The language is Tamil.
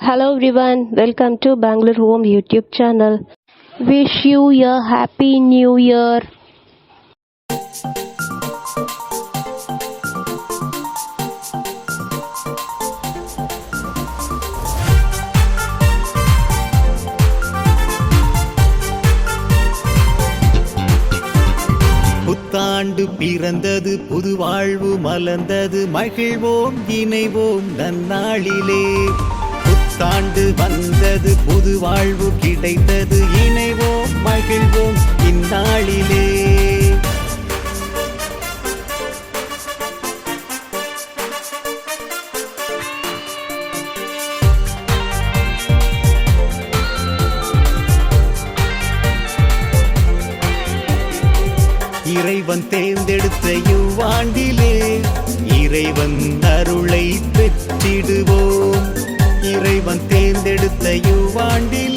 Hello everyone, welcome to Bangalore Home YouTube channel. Wish you a happy new year. புத்தாண்டு பிறந்தது, புது வாழ்வு மலர்ந்தது, மகிழ்வோம் இணைவோம் நன்னாளிலே. புத்தாண்டு வந்தது, புது வாழ்வு கிடைத்தது, இணைவோம் மகிழ்வோம் இந்நாளிலே. இறைவன் தேர்ந்தெடுத்த இவ்வாண்டிலே இறைவன் அருளை பெற்றிடுவோம். இறைவன் தேர்ந்தெடுத்த இவ்வாண்டிலே